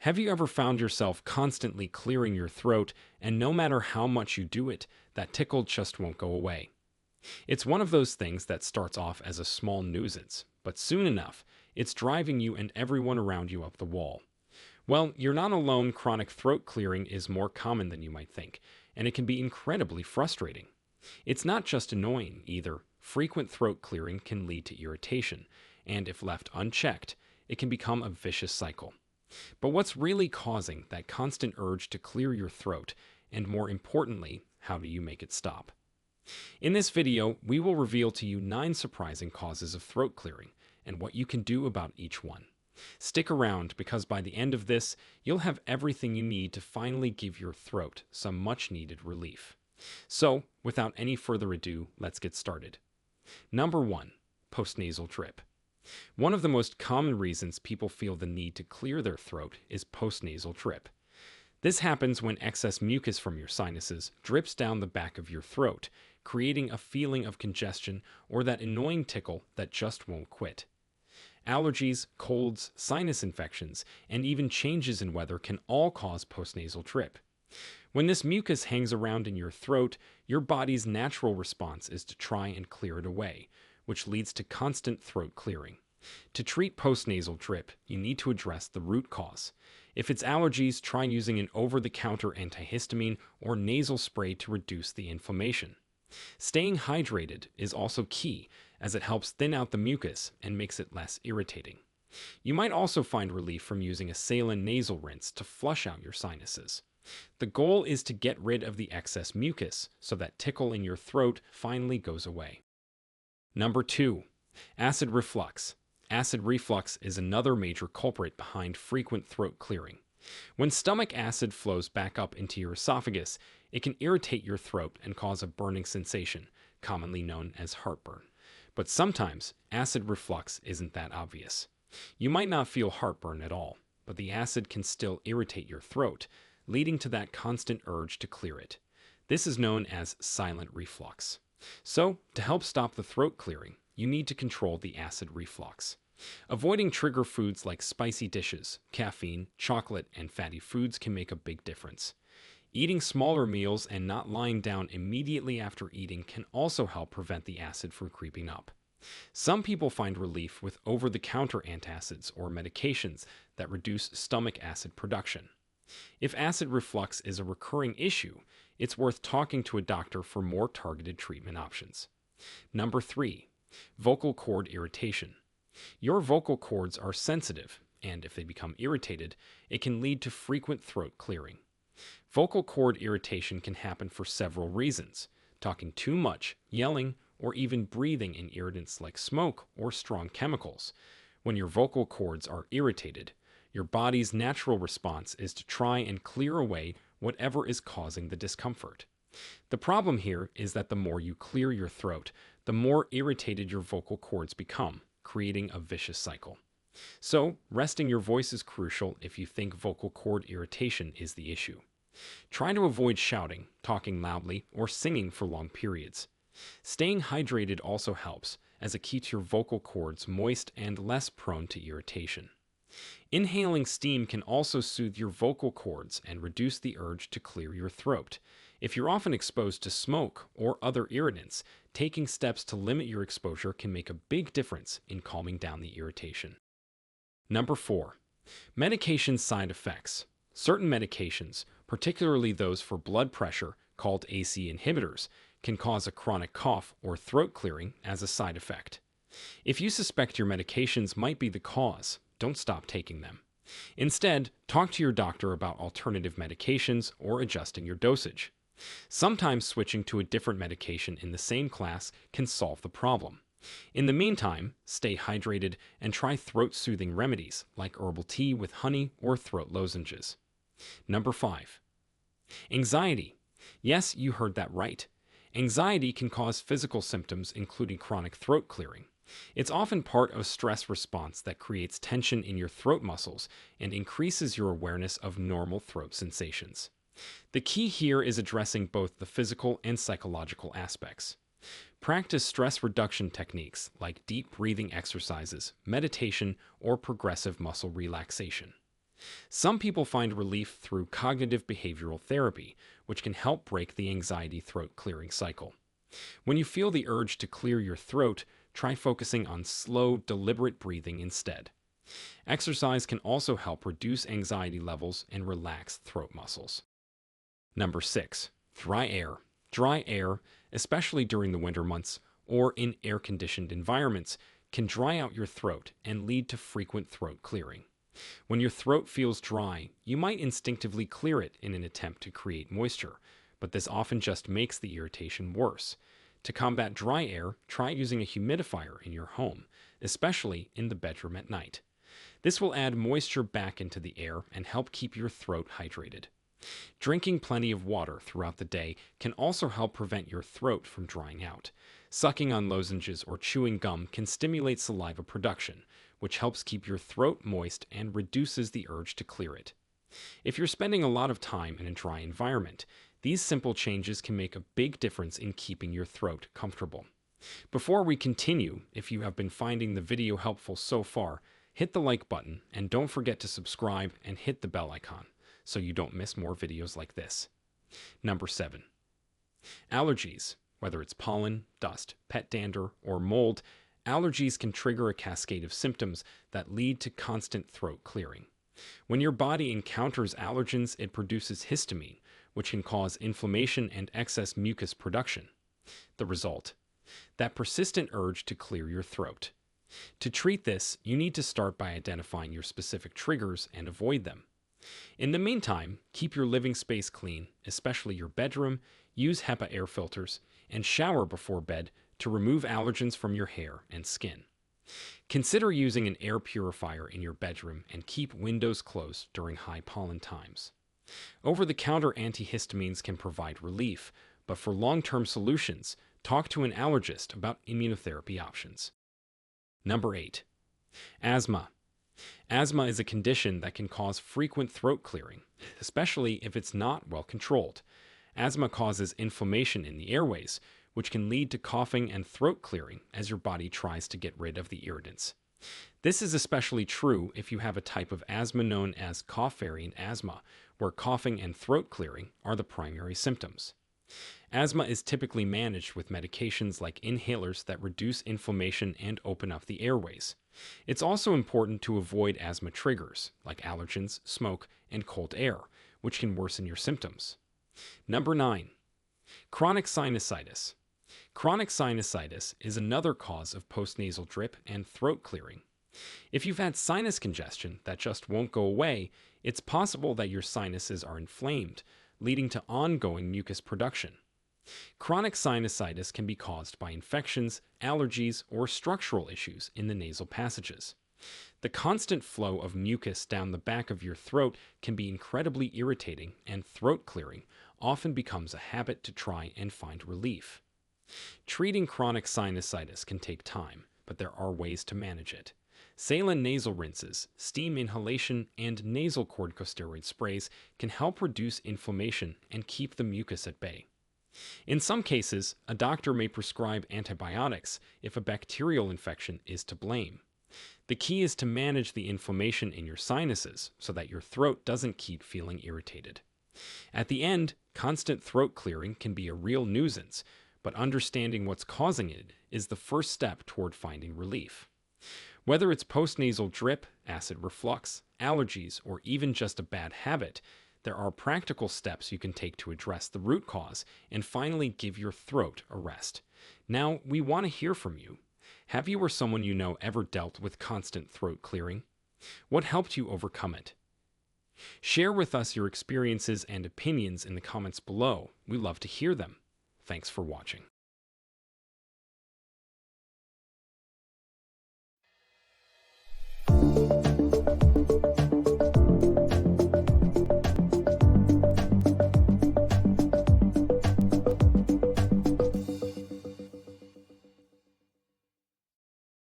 Have you ever found yourself constantly clearing your throat, and no matter how much you do it, that tickle just won't go away? It's one of those things that starts off as a small nuisance, but soon enough, it's driving you and everyone around you up the wall. Well, you're not alone. Chronic throat clearing is more common than you might think, and it can be incredibly frustrating. It's not just annoying either. Frequent throat clearing can lead to irritation, and if left unchecked, it can become a vicious cycle. But what's really causing that constant urge to clear your throat, and more importantly, how do you make it stop? In this video, we will reveal to you 9 surprising causes of throat clearing and what you can do about each one. Stick around because by the end of this, you'll have everything you need to finally give your throat some much-needed relief. So, without any further ado, let's get started. Number 1. Postnasal drip. One of the most common reasons people feel the need to clear their throat is postnasal drip. This happens when excess mucus from your sinuses drips down the back of your throat, creating a feeling of congestion or that annoying tickle that just won't quit. Allergies, colds, sinus infections, and even changes in weather can all cause postnasal drip. When this mucus hangs around in your throat, your body's natural response is to try and clear it away, which leads to constant throat clearing. To treat postnasal drip, you need to address the root cause. If it's allergies, try using an over-the-counter antihistamine or nasal spray to reduce the inflammation. Staying hydrated is also key, as it helps thin out the mucus and makes it less irritating. You might also find relief from using a saline nasal rinse to flush out your sinuses. The goal is to get rid of the excess mucus so that tickle in your throat finally goes away. Number 2. Acid reflux. Acid reflux is another major culprit behind frequent throat clearing. When stomach acid flows back up into your esophagus, it can irritate your throat and cause a burning sensation, commonly known as heartburn. But sometimes, acid reflux isn't that obvious. You might not feel heartburn at all, but the acid can still irritate your throat, leading to that constant urge to clear it. This is known as silent reflux. So, to help stop the throat clearing, you need to control the acid reflux. Avoiding trigger foods like spicy dishes, caffeine, chocolate, and fatty foods can make a big difference. Eating smaller meals and not lying down immediately after eating can also help prevent the acid from creeping up. Some people find relief with over-the-counter antacids or medications that reduce stomach acid production. If acid reflux is a recurring issue, it's worth talking to a doctor for more targeted treatment options. Number 3. Vocal cord irritation. Your vocal cords are sensitive, and if they become irritated, it can lead to frequent throat clearing. Vocal cord irritation can happen for several reasons: talking too much, yelling, or even breathing in irritants like smoke or strong chemicals. When your vocal cords are irritated, your body's natural response is to try and clear away whatever is causing the discomfort. The problem here is that the more you clear your throat, the more irritated your vocal cords become, creating a vicious cycle. So, resting your voice is crucial if you think vocal cord irritation is the issue. Try to avoid shouting, talking loudly, or singing for long periods. Staying hydrated also helps, as it keeps your vocal cords moist and less prone to irritation. Inhaling steam can also soothe your vocal cords and reduce the urge to clear your throat. If you're often exposed to smoke or other irritants, taking steps to limit your exposure can make a big difference in calming down the irritation. Number 4. Medication side effects. Certain medications, particularly those for blood pressure, called AC inhibitors, can cause a chronic cough or throat clearing as a side effect. If you suspect your medications might be the cause, don't stop taking them. Instead, talk to your doctor about alternative medications or adjusting your dosage. Sometimes switching to a different medication in the same class can solve the problem. In the meantime, stay hydrated and try throat-soothing remedies like herbal tea with honey or throat lozenges. Number 5. Anxiety. Yes, you heard that right. Anxiety can cause physical symptoms including chronic throat clearing. It's often part of a stress response that creates tension in your throat muscles and increases your awareness of normal throat sensations. The key here is addressing both the physical and psychological aspects. Practice stress reduction techniques like deep breathing exercises, meditation, or progressive muscle relaxation. Some people find relief through cognitive behavioral therapy, which can help break the anxiety throat clearing cycle. When you feel the urge to clear your throat, try focusing on slow, deliberate breathing instead. Exercise can also help reduce anxiety levels and relax throat muscles. Number 6. Dry air. Dry air, especially during the winter months or in air-conditioned environments, can dry out your throat and lead to frequent throat clearing. When your throat feels dry, you might instinctively clear it in an attempt to create moisture, but this often just makes the irritation worse. To combat dry air, try using a humidifier in your home, especially in the bedroom at night. This will add moisture back into the air and help keep your throat hydrated. Drinking plenty of water throughout the day can also help prevent your throat from drying out. Sucking on lozenges or chewing gum can stimulate saliva production, which helps keep your throat moist and reduces the urge to clear it. If you're spending a lot of time in a dry environment, these simple changes can make a big difference in keeping your throat comfortable. Before we continue, if you have been finding the video helpful so far, hit the like button and don't forget to subscribe and hit the bell icon so you don't miss more videos like this. Number 7. Allergies. Whether it's pollen, dust, pet dander, or mold, allergies can trigger a cascade of symptoms that lead to constant throat clearing. When your body encounters allergens, it produces histamine, which can cause inflammation and excess mucus production. The result? That persistent urge to clear your throat. To treat this, you need to start by identifying your specific triggers and avoid them. In the meantime, keep your living space clean, especially your bedroom, use HEPA air filters, and shower before bed to remove allergens from your hair and skin. Consider using an air purifier in your bedroom and keep windows closed during high pollen times. Over-the-counter antihistamines can provide relief, but for long-term solutions, talk to an allergist about immunotherapy options. Number 8. Asthma. Asthma is a condition that can cause frequent throat clearing, especially if it's not well controlled. Asthma causes inflammation in the airways, which can lead to coughing and throat clearing as your body tries to get rid of the irritants. This is especially true if you have a type of asthma known as cough variant asthma, where coughing and throat clearing are the primary symptoms. Asthma is typically managed with medications like inhalers that reduce inflammation and open up the airways. It's also important to avoid asthma triggers like allergens, smoke, and cold air, which can worsen your symptoms. Number 9. Chronic sinusitis. Chronic sinusitis is another cause of postnasal drip and throat clearing. If you've had sinus congestion that just won't go away, it's possible that your sinuses are inflamed, leading to ongoing mucus production. Chronic sinusitis can be caused by infections, allergies, or structural issues in the nasal passages. The constant flow of mucus down the back of your throat can be incredibly irritating, and throat clearing often becomes a habit to try and find relief. Treating chronic sinusitis can take time, but there are ways to manage it. Saline nasal rinses, steam inhalation, and nasal corticosteroid sprays can help reduce inflammation and keep the mucus at bay. In some cases, a doctor may prescribe antibiotics if a bacterial infection is to blame. The key is to manage the inflammation in your sinuses so that your throat doesn't keep feeling irritated. At the end, constant throat clearing can be a real nuisance, but understanding what's causing it is the first step toward finding relief. Whether it's postnasal drip, acid reflux, allergies, or even just a bad habit, there are practical steps you can take to address the root cause and finally give your throat a rest. Now, we want to hear from you. Have you or someone you know ever dealt with constant throat clearing? What helped you overcome it? Share with us your experiences and opinions in the comments below. We love to hear them. Thanks for watching.